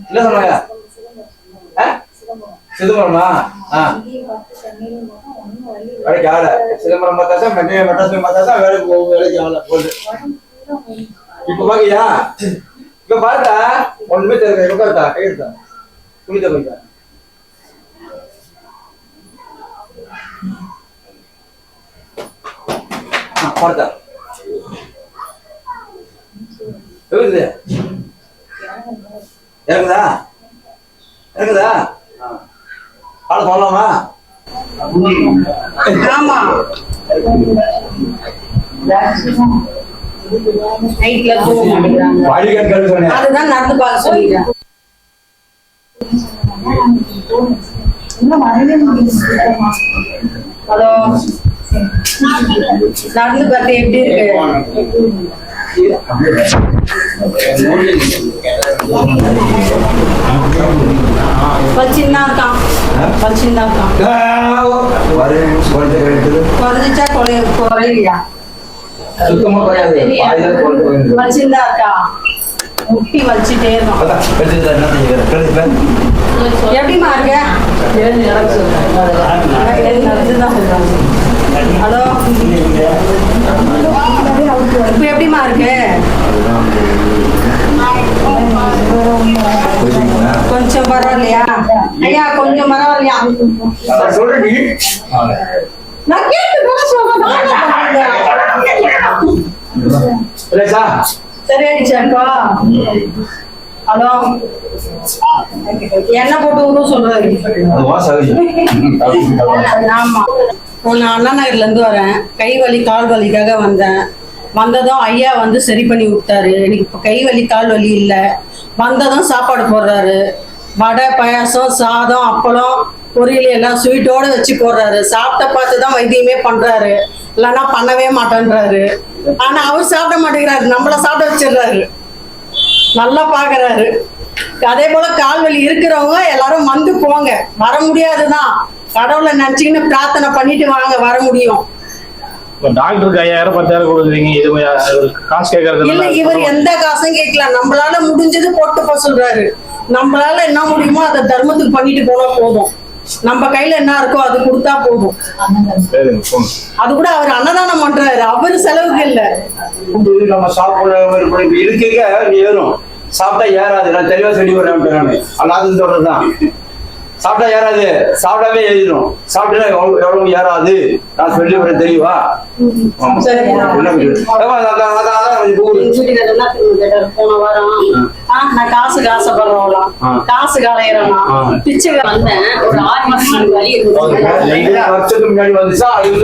என்ன சொன்னாங்க சிதம்பரமா வேலைக்கு ஆகல சிதம்பரம் பார்த்தாச்சா மெட்ராஸ் பார்த்தாச்சா வேலைக்கு ஆகல போகுது இப்ப பாக்கியா இப்ப பார்த்தா ஒண்ணுமே தெரியல உட்கார்த்தா கையெடுத்தா குளித்த போயிட்டா பார்த்தா இருக்குது இருக்குதா இருக்குதா பாட சொல்லலாமா ஆமா நைட்ல தூங்க மாட்டேங்கிறாங்க. அதுதான் நடந்து பார்க்க சொல்லிடுறேன். ஹலோ நடந்து பார்த்து எப்படி இருக்கு பச்சின்னா இருக்கான் பச்சின்னா இருக்கான் குறைஞ்சிச்சா குறையிலையா சுத்தமா குறையாது வச்சிருந்தா இருக்கா முட்டி வச்சுட்டே இருக்கும் எப்படிமா இருக்க ஹலோ இப்ப எப்படிமா இருக்கு கொஞ்சம் பரவாயில்லையா ஐயா கொஞ்சம் பரவாயில்லையா நான் கேட்டு சரி அடிச்சாக்கா ஹலோ என்ன போட்டு ஊரும் சொல்றாரு ஆமா நான் அண்ணா நகர்ல இருந்து வரேன் கை வலி கால் வலிக்காக வந்ததும் ஐயா சரி பண்ணி விட்டாரு எனக்கு இப்ப கை வலி கால் வலி இல்ல வந்ததும் சாப்பாடு போடுறாரு வடை பாயாசம் சாதம் அப்பளம் பொரியல் எல்லாம் ஸ்வீட்டோட வச்சு போடுறாரு. சாப்பிட்ட பார்த்து தான் வைத்தியமே பண்றாரு, இல்லைன்னா பண்ணவே மாட்டேன்றாரு. ஆனா அவர் சாப்பிட மாட்டேங்கிறாரு, நம்மள சாப்பிட வச்சிடுறாரு. நல்லா பாக்குறாரு. அதே போல கால்வலி இருக்கிறவங்க எல்லாரும் வந்து போங்க. வர முடியாதுதான், கடவுளை நினைச்சுக்கின்னு பிரார்த்தனை பண்ணிட்டு வாங்க, வர முடியும். டாக்டருக்கு 5000 10,000 கொடுக்குறீங்க, இது காசு கேட்கறது இல்ல. இவர் எந்த காசும் கேட்கல, நம்மளால முடிஞ்சது போட்டு போக சொல்றாரு. நம்மளால என்ன முடியுமோ அதை தர்மத்துக்கு பண்ணிட்டு போனா போதும். நம்ம கையில என்ன இருக்கோ அது கொடுத்தா போதும். அது கூட அவர் அன்னதானம் பண்றாரு, அவரு செலவுக்கு இல்ல. நம்ம சாப்பிட இருக்கீங்க ஏறும், சாப்பிட்டா ஏறாது. நான் தெளிவா சொல்லி வரேன், அல்லாத சொல்றதுதான். சாப்பிட்டா ஏறாது, சாப்பிடாமே ஏறிடும். சாப்பிட்டா எவ்வளவு ஏறாது நான் சொல்லி வரேன், தெரியவா? போன வாரம் நான் காசுக்கு ஆசைப்படுறோம், காசு காலையிறோம் பிச்சை வந்தேன். ஒரு 6 மாசம் வலி வருஷத்துக்கு முன்னாடி வந்துச்சா? 2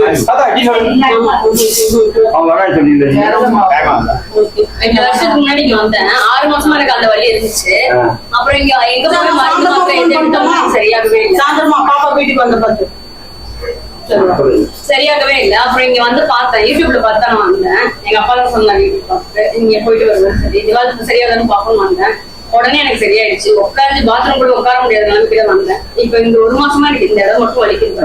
வருஷத்துக்கு முன்னாடி இங்க வந்தேன். 6 மாசமா எனக்கு அந்த வலி இருந்துச்சு. அப்புறம் இங்க எங்க போன மருந்து சரியாகவே இல்லை. சாயந்தரமா பாப்பா வீட்டுக்கு வந்த பார்த்து சரியாகவே இல்லை. அப்புறம் இங்க வந்து பார்த்தேன், யூடியூப்ல பார்த்தா நான் வந்தேன். எங்க அப்பா தான் சொன்னாங்க யூடியூப் பார்த்து இங்க போயிட்டு வருவேன். சரி இதுவாக சரியாகன்னு பார்க்கணும்னு வந்தேன். உடனே எனக்கு சரியாயிடுச்சு. உட்காந்து பாத்ரூம் கூட உட்கார முடியாத நிலைமைக்கு வந்தேன். இப்ப இந்த 1 மாசமா எனக்கு இந்த இடம் மட்டும் வலிக்குது.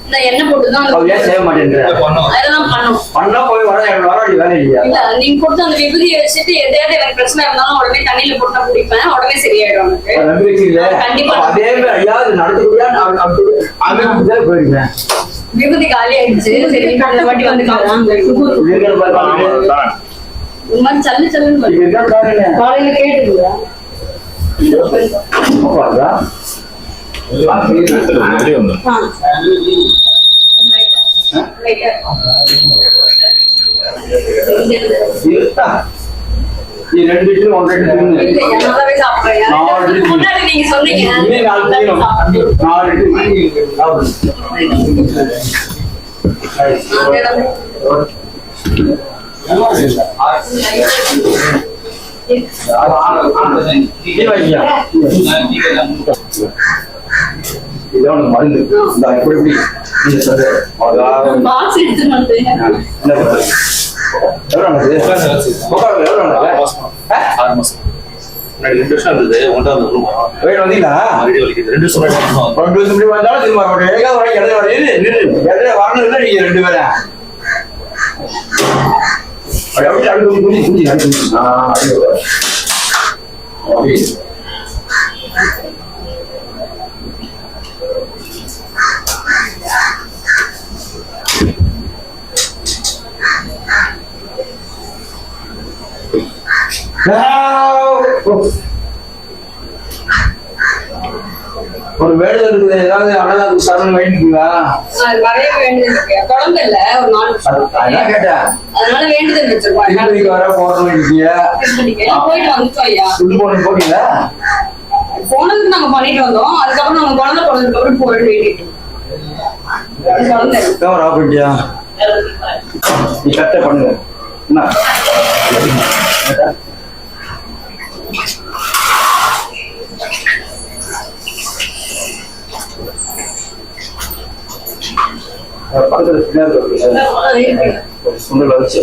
இந்த எண்ணெய் போட்டுதான் அதெல்லாம் இல்ல. நீங்க கொடுத்து அந்த விபூதியை வச்சுட்டு எதையாவது எனக்கு பிரச்சனை இருந்தாலும் உடனே தண்ணியில போட்டா குடிப்பேன், உடனே சரியாயிடும் எனக்கு. கண்டிப்பா விபூதி காலி ஆயிடுச்சு. சரி இந்த வாட்டி வந்துக்கலாம். இந்த மாதிரி சல்லு சல்லுன்னு காலையில கேட்டுக்குதா? முன்னாடி நீங்க சொன்னீங்க மருந்து பாக்ஸ் எடுத்துட்டு வந்தேன். 6 மாசம் 2 வருஷம் இருந்தது. 1வது ரூம் வந்தீங்களா? 2 வருஷம் 2 வருஷம் இப்படி வந்தாலும் திரும்ப வரணும். நீங்க 2 பேரும் ஒரு வேண்டுதல் இருக்குது, ஏதாவது அழகாக சரணம் வேண்டிக்குவா? நிறைய வேண்டுதல் இருக்கு. குழந்தை இல்ல, ஒரு 4 கேட்டேன். அதனால வேண்டுதல் வச்சிருப்பாங்க. வர போறோம் போயிட்டு வந்துட்டோம் ஐயா. போட்டீங்களா? போனதுக்கு நாங்க பண்ணிட்டு வந்தோம். அதுக்கப்புறம் நாங்க குழந்தை பிறந்ததுக்கு அப்புறம் போயிட்டு வேண்டிட்டு அப்படியா? நீ கட்ட பண்ணுங்க. என்ன சுண்டல் வச்சு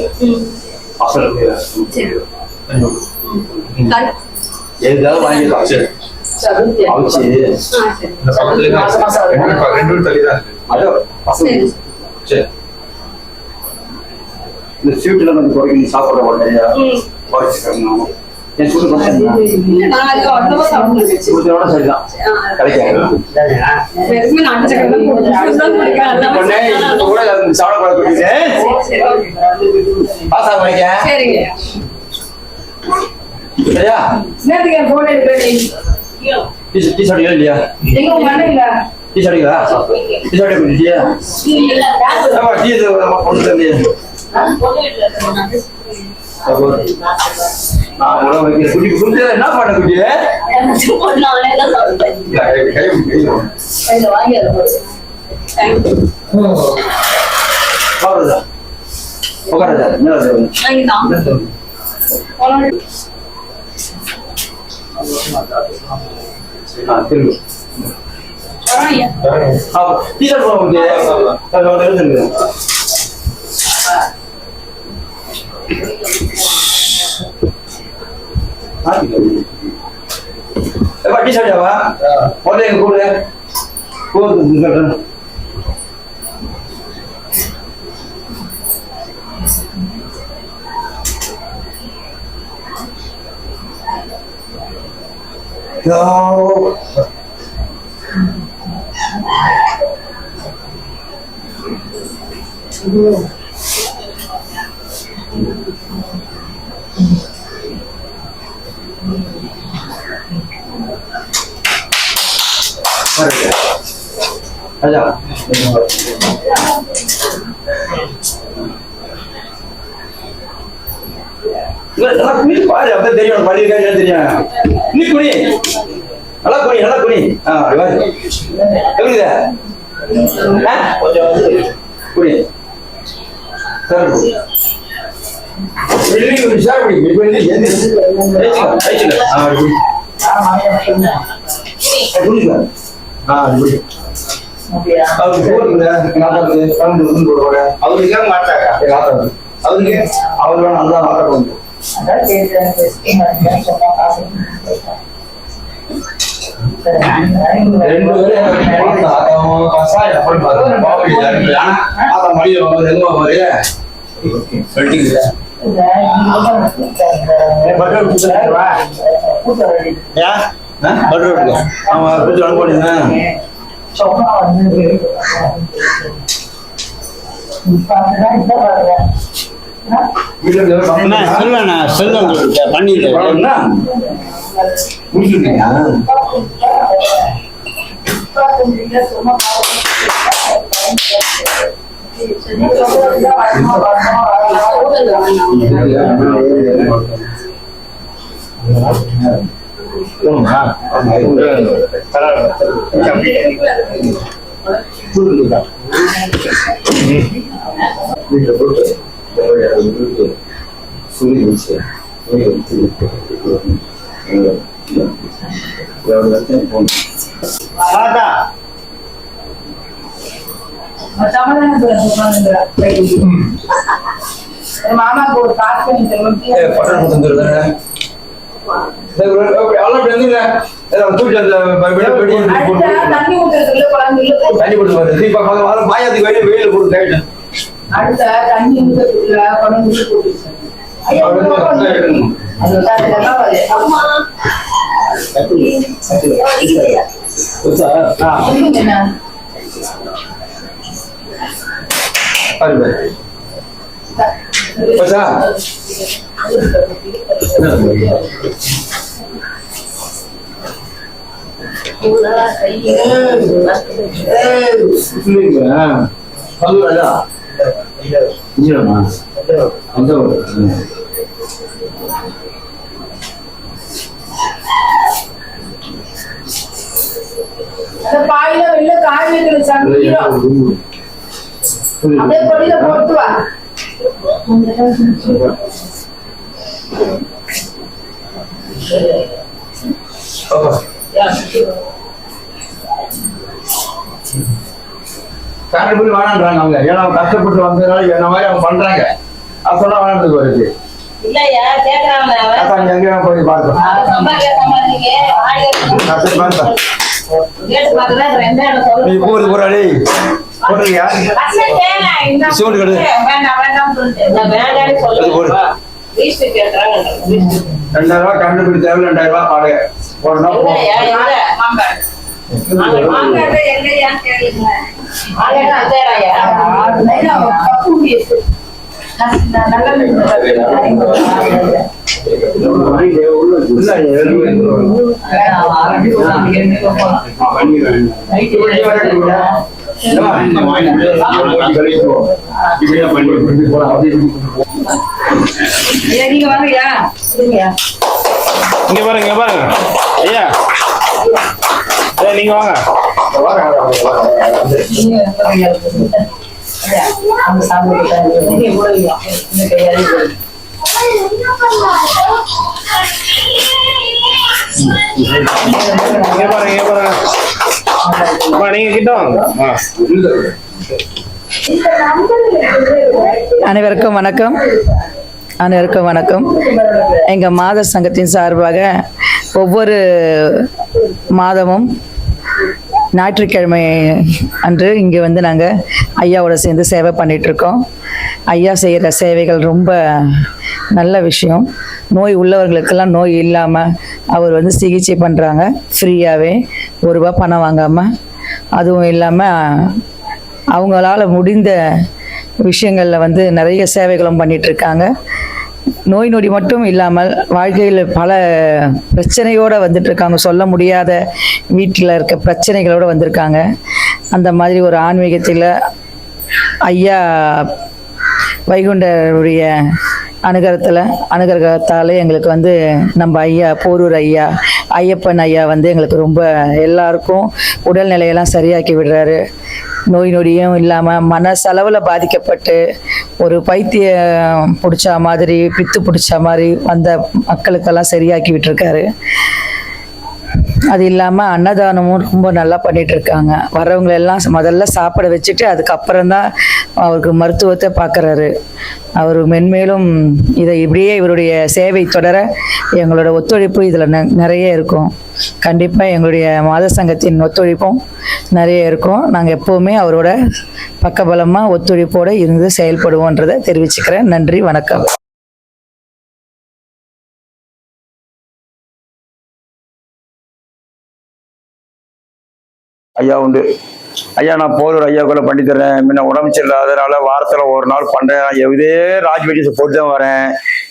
ஏதாவது வாங்கிடலாம். இந்த ஸ்வீட்ல கொஞ்சம் குறைக்கணும், சாப்பிட உடனே குறைச்சிக்கணும். என் சூடு சரிதான் கிடைக்காது. இல்லையா? என்ன பண்ண குட்டிய திரும்பி டீச்சர் எழுதுங்க டீச்சர்டாவா முதல்ல எங்க கூட சொல்றேன் அதான் பாரு அப்ப தெரியும் பள்ளி தெரியும் நீ குனி நல்லா குனி எப்படிதா கொஞ்சம் குனி சார் அவருக்கு மாட்டாங்க அவருக்கு அவர் வேணும் அதுதான் ஆட்டம் மாமாக்கு ஒரு காசு தண்ணி வெயில போட்டு அடுத்த தண்ணி பாயில வெளில காய் அப்படியே பொடியில போட்டு வா கஷ்டப்பட்டு வேணான்றாங்க அவங்க ஏன்னா கஷ்டப்பட்டு வந்ததுனால என்ன மாதிரி அவங்க பண்றாங்க அது சொன்னா வேணான்றதுக்கு வருது இல்லையா கேக்குறாங்க எங்க போய் பார்த்தோம் நீ போறது போறாடி போடுறியா சோடு கடு $2000 கரண்ட் பில் தேவை $2000 வாடகை போடணும் நீங்க வாங்கயா இங்க பாருங்க ஐயா நீங்க வாங்க சாப்பிட்டு நீங்க கிட்ட வாங்க. அனைவருக்கும் வணக்கம். அனைவருக்கும் வணக்கம். எங்கள் மாத சங்கத்தின் சார்பாக ஒவ்வொரு மாதமும் ஞாயிற்றுக்கிழமை அன்று இங்கே வந்து நாங்கள் ஐயாவோட சேர்ந்து சேவை பண்ணிகிட்ருக்கோம். ஐயா செய்கிற சேவைகள் ரொம்ப நல்ல விஷயம். நோய் உள்ளவர்களுக்கெல்லாம் நோய் இல்லாமல் அவர் வந்து சிகிச்சை பண்ணுறாங்க ஃப்ரீயாகவே, ₹1 பணம் வாங்காமல். அதுவும் இல்லாமல் அவங்களால முடிந்த விஷயங்களில் வந்து நிறைய சேவைகளும் பண்ணிகிட்ருக்காங்க. நோய் நொடி மட்டும் இல்லாமல் வாழ்க்கையில் பல பிரச்சனையோடு வந்துட்டுருக்காங்க. சொல்ல முடியாத வீட்டில் இருக்க பிரச்சனைகளோடு வந்திருக்காங்க. அந்த மாதிரி ஒரு ஆன்மீகத்தில் ஐயா வைகுண்டருடைய அனுகிரகத்தால் எங்களுக்கு வந்து நம்ம ஐயா போரூர் ஐயா ஐயப்பன் ஐயா வந்து எங்களுக்கு ரொம்ப எல்லாருக்கும் உடல்நிலையெல்லாம் சரியாக்கி விடுறாரு. நோய் நொடியும் இல்லாமல் மனசளவில் பாதிக்கப்பட்டு ஒரு பைத்தியம் பிடிச்ச மாதிரி பித்து பிடிச்ச மாதிரி வந்த மக்களுக்கெல்லாம் சரியாக்கி விட்டுருக்காரு. அது இல்லாமல் அன்னதானமும் ரொம்ப நல்லா பண்ணிகிட்ருக்காங்க. வர்றவங்களெல்லாம் முதல்ல சாப்பிட வச்சுட்டு அதுக்கப்புறம்தான் அவருக்கு மருத்துவத்தை பார்க்குறாரு. அவர் மென்மேலும் இதை இப்படியே இவருடைய சேவை தொடர எங்களோட ஒத்துழைப்பு இதில் நிறைய இருக்கும். கண்டிப்பாக எங்களுடைய மாத சங்கத்தின் ஒத்துழைப்பும் நிறைய இருக்கும். நாங்கள் எப்போவுமே அவரோட பக்கபலமாக ஒத்துழைப்போடு இருந்து செயல்படுவோன்றதை தெரிவிச்சுக்கிறேன். நன்றி, வணக்கம். ஐயா உண்டு. ஐயா நான் போரூர் ஐயா கூட பண்ணி தர்றேன். முன்ன உடம்பு சரியில்லாதனால வாரத்தில் ஒரு நாள் பண்ணுறேன். இதே ராஜ் வெட்னீஸ் போட்டு தான் வரேன்.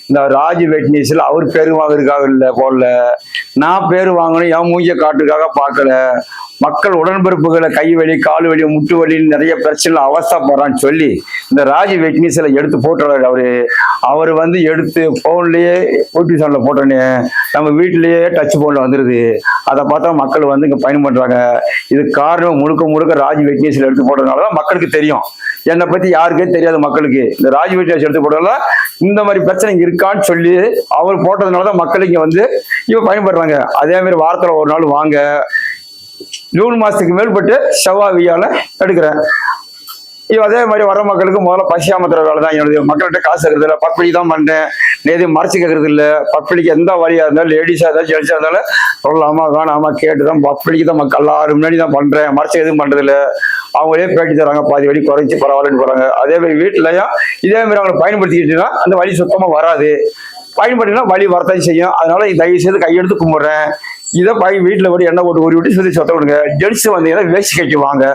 இந்த ராஜ் வெட்னீஸில் அவர் பேர் வாங்குறதுக்காக இல்லை போடல, நான் பேர் வாங்கணும் என் மூஞ்ச காட்டுக்காக பார்க்கல. மக்கள் உடன்பிறப்புகளை கை வலி கால் வலி முட்டு வலின்னு நிறைய பிரச்சனை அவஸ்தைப்படுறான்னு சொல்லி இந்த ராஜ் வெட்னீஸில் எடுத்து போட்டுறாரு. அவர் வந்து எடுத்து ஃபோன்லேயே ஓடிவிஷனில் போட்டோன்னே நம்ம வீட்டிலேயே டச் ஃபோனில் வந்துடுது. அதை பார்த்தா மக்கள் வந்து இங்கே பயணம் பண்ணுறாங்க. இது காரணம் முழுக்க ராஜ் வெட்னீஸில் எடுத்து போட்டதுனால தான் மக்களுக்கு தெரியும். என்னை பற்றி யாருக்கே தெரியாது மக்களுக்கு. இந்த ராஜ் வெட்னீஸ் எடுத்து போட்டதால இந்த மாதிரி பிரச்சனை இருக்கான்னு சொல்லி அவர் போட்டதுனால தான் மக்கள் இங்கே வந்து இவங்க பயன்படுறாங்க. அதே மாதிரி வாரத்தில் ஒரு நாள் வாங்க. ஜூன் மாதத்துக்கு மேல்பட்டு செவ்வாய்யால எடுக்கிறேன். அதே மாதிரி வர மக்களுக்கு முதல்ல பசியாமத்துற வேலை தான் என்னுடைய. மக்கள்கிட்ட காசு இருக்கிறது இல்லை, பப்ளிக் தான் பண்ணுறேன். எதையும் மறைச்சி கேட்கறது இல்லை. பப்ளிக் எந்த வழியாக இருந்தாலும் லேடிஸாக இருந்தாலும் ஜென்ஸாக இருந்தாலும் சொல்லலாமா வேணாமா கேட்டு தான் பப்ளிக்கு தான் மக்கள் எல்லாரும் முன்னாடி தான் பண்ணுறேன். மறைச்சி எதுவும் பண்ணுறதில்ல. அவங்களே பேட்டி தராங்க, பாதி வழி குறைஞ்சி பரவாயில்லன்னு போகிறாங்க. அதே மாதிரி வீட்டிலையும் இதே மாதிரி அவங்களை பயன்படுத்திக்கிட்டீங்கன்னா அந்த வழி சுத்தமாக வராது. பயன்படுத்தினா வழி வரத்தான் செய்யும். அதனால தயவு செய்து கையெடுத்து கும்பிட்றேன். இதை வீட்டில் போய் எண்ணெய் போட்டு ஊறி விட்டு சுற்றி சொத்த விடுங்க. ஜென்ஸ் வந்தீங்கன்னா வேஸ்ட் கைக்கு வாங்க.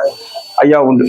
ஐயா உண்டு.